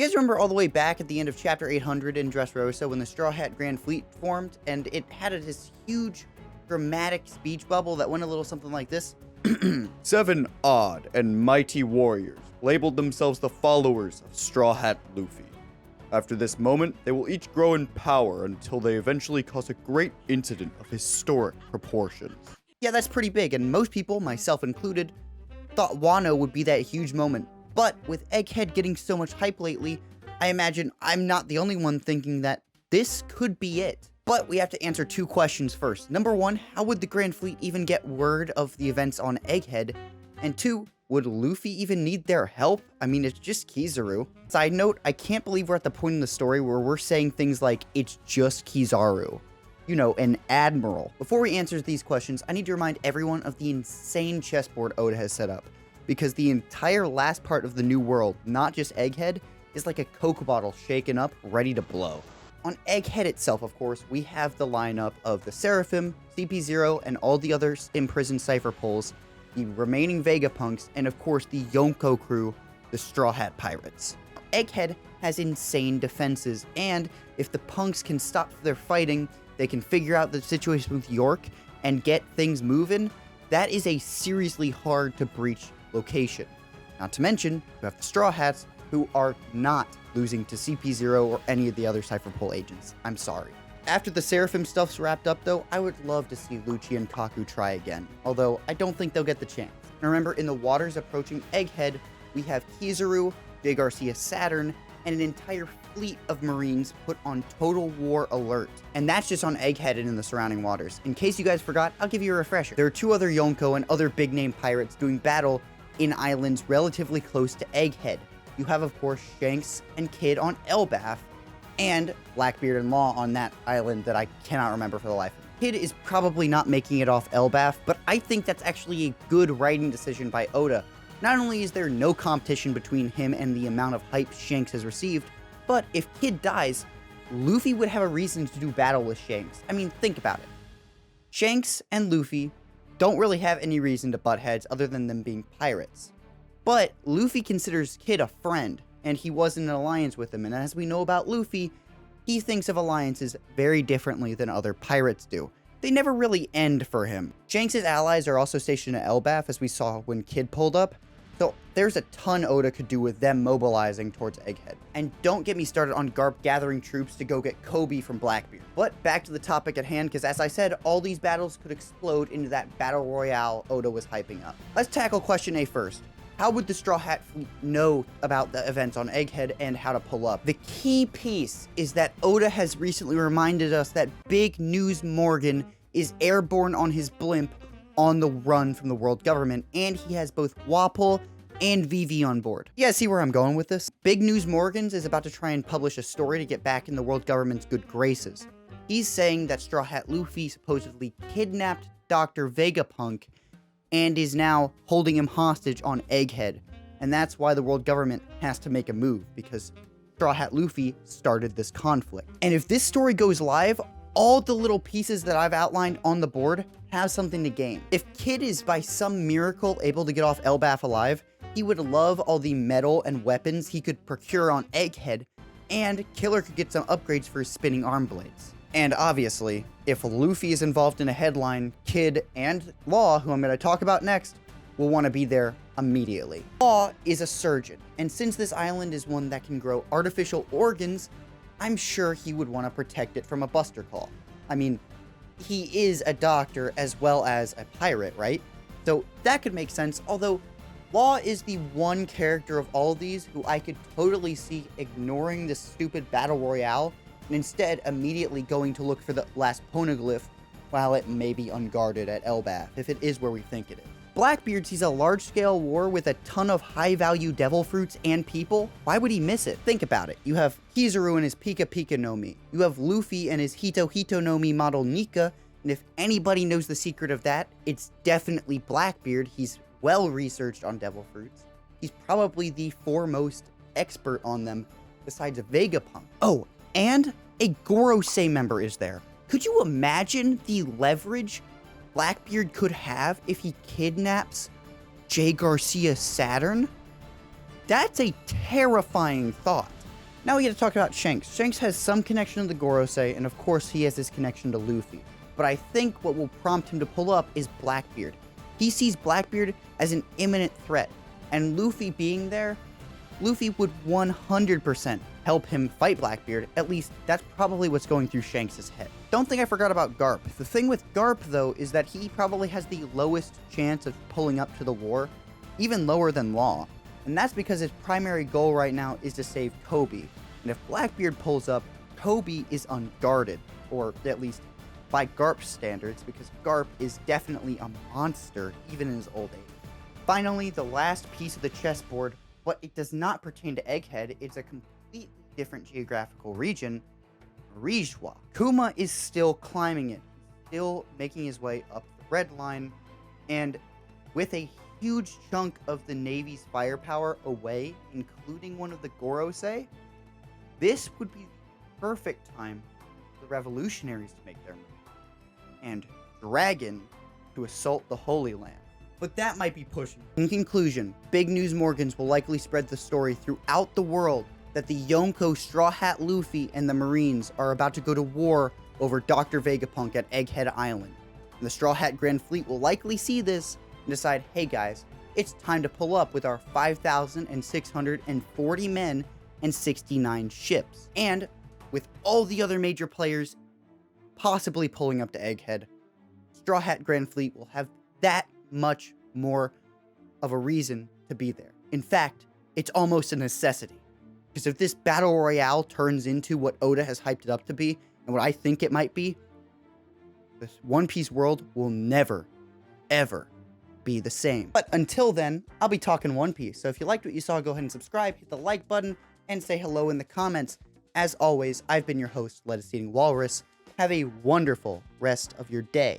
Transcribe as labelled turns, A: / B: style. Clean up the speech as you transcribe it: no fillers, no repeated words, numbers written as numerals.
A: You guys remember all the way back at the end of Chapter 800 in Dressrosa when the Straw Hat Grand Fleet formed, and it had this huge, dramatic speech bubble that went a little something like this?
B: 7 odd and mighty warriors labeled themselves the followers of Straw Hat Luffy. After this moment, they will each grow in power until they eventually cause a great incident of historic proportions.
A: Yeah, that's pretty big, and most people, myself included, thought Wano would be that huge moment. But with Egghead getting so much hype lately, I imagine I'm not the only one thinking that this could be it. But we have to answer 2 questions first. Number 1, how would the Grand Fleet even get word of the events on Egghead? And 2, would Luffy even need their help? I mean, it's just Kizaru. Side note, I can't believe we're at the point in the story where we're saying things like, it's just Kizaru. You know, an admiral. Before we answer these questions, I need to remind everyone of the insane chessboard Oda has set up. Because the entire last part of the New World, not just Egghead, is like a Coke bottle shaken up, ready to blow. On Egghead itself, of course, we have the lineup of the Seraphim, CP0, and all the other imprisoned Cypher Poles, the remaining Vegapunks, and of course the Yonko crew, the Straw Hat Pirates. Egghead has insane defenses, and if the punks can stop their fighting, they can figure out the situation with York and get things moving. That is a seriously hard to breach location. Not to mention, you have the Straw Hats, who are not losing to CP0 or any of the other Cypher Pole agents. I'm sorry. After the Seraphim stuff's wrapped up though, I would love to see Lucci and Kaku try again, although I don't think they'll get the chance. And remember, in the waters approaching Egghead, we have Kizaru, J. Garcia Saturn, and an entire fleet of Marines put on total war alert. And that's just on Egghead and in the surrounding waters. In case you guys forgot, I'll give you a refresher. There are 2 other Yonko and other big name pirates doing battle in islands relatively close to Egghead. You have, of course, Shanks and Kid on Elbaf, and Blackbeard and Law on that island that I cannot remember for the life of me. Kid is probably not making it off Elbaf, but I think that's actually a good writing decision by Oda. Not only is there no competition between him and the amount of hype Shanks has received, but if Kid dies, Luffy would have a reason to do battle with Shanks. I mean, think about it. Shanks and Luffy don't really have any reason to butt heads other than them being pirates. But Luffy considers Kid a friend, and he was in an alliance with him, and as we know about Luffy, he thinks of alliances very differently than other pirates do. They never really end for him. Shanks' allies are also stationed at Elbaf, as we saw when Kid pulled up, so there's a ton Oda could do with them mobilizing towards Egghead. And don't get me started on Garp gathering troops to go get Kobe from Blackbeard. But back to the topic at hand, because as I said, all these battles could explode into that Battle Royale Oda was hyping up. Let's tackle question A first. How would the Straw Hat Fleet know about the events on Egghead and how to pull up? The key piece is that Oda has recently reminded us that Big News Morgan is airborne on his blimp on the run from the world government, and he has both Wapol and VV on board. You guys see where I'm going with this? Big News Morgans is about to try and publish a story to get back in the world government's good graces. He's saying that Straw Hat Luffy supposedly kidnapped Dr. Vegapunk and is now holding him hostage on Egghead. And that's why the world government has to make a move, because Straw Hat Luffy started this conflict. And if this story goes live, all the little pieces that I've outlined on the board have something to gain. If Kid is by some miracle able to get off Elbaf alive, he would love all the metal and weapons he could procure on Egghead, and Killer could get some upgrades for his spinning arm blades. And obviously, if Luffy is involved in a headline, Kid and Law, who I'm going to talk about next, will want to be there immediately. Law is a surgeon, and since this island is one that can grow artificial organs, I'm sure he would want to protect it from a buster call. I mean, he is a doctor as well as a pirate, right? So that could make sense, although Law is the one character of all these who I could totally see ignoring this stupid battle royale and instead immediately going to look for the last poneglyph while it may be unguarded at Elbaf, if it is where we think it is. Blackbeard sees a large-scale war with a ton of high-value devil fruits and people. Why would he miss it? Think about it. You have Kizaru and his Pika Pika no Mi. You have Luffy and his Hito Hito no Mi model Nika, and if anybody knows the secret of that, it's definitely Blackbeard. He's well-researched on devil fruits. He's probably the foremost expert on them besides Vegapunk. Oh, and a Gorosei member is there. Could you imagine the leverage Blackbeard could have if he kidnaps J. Garcia Saturn? That's a terrifying thought. Now we get to talk about Shanks. Shanks has some connection to the Gorosei, and of course he has this connection to Luffy. But I think what will prompt him to pull up is Blackbeard. He sees Blackbeard as an imminent threat, and Luffy being there, Luffy would 100% help him fight Blackbeard. At least that's probably what's going through Shanks' head. Don't think I forgot about Garp. The thing with Garp though is that he probably has the lowest chance of pulling up to the war, even lower than Law. And that's because his primary goal right now is to save Kobe. And if Blackbeard pulls up, Kobe is unguarded, or at least by Garp's standards, because Garp is definitely a monster, even in his old age. Finally, the last piece of the chessboard, but it does not pertain to Egghead, it's a completely different geographical region, Rijwa. Kuma is still climbing it, still making his way up the red line, and with a huge chunk of the Navy's firepower away, including one of the Gorosei, this would be the perfect time for the revolutionaries to make their move, and Dragon to assault the Holy Land. But that might be pushing. In conclusion, Big News Morgans will likely spread the story throughout the world that the Yonko Straw Hat Luffy and the Marines are about to go to war over Dr. Vegapunk at Egghead Island. And the Straw Hat Grand Fleet will likely see this and decide, hey guys, it's time to pull up with our 5,640 men and 69 ships. And with all the other major players possibly pulling up to Egghead, Straw Hat Grand Fleet will have that much more of a reason to be there. In fact, it's almost a necessity. Because if this Battle Royale turns into what Oda has hyped it up to be, and what I think it might be, this One Piece world will never, ever be the same. But until then, I'll be talking One Piece. So if you liked what you saw, go ahead and subscribe, hit the like button, and say hello in the comments. As always, I've been your host, Lettuce Eating Walrus. Have a wonderful rest of your day.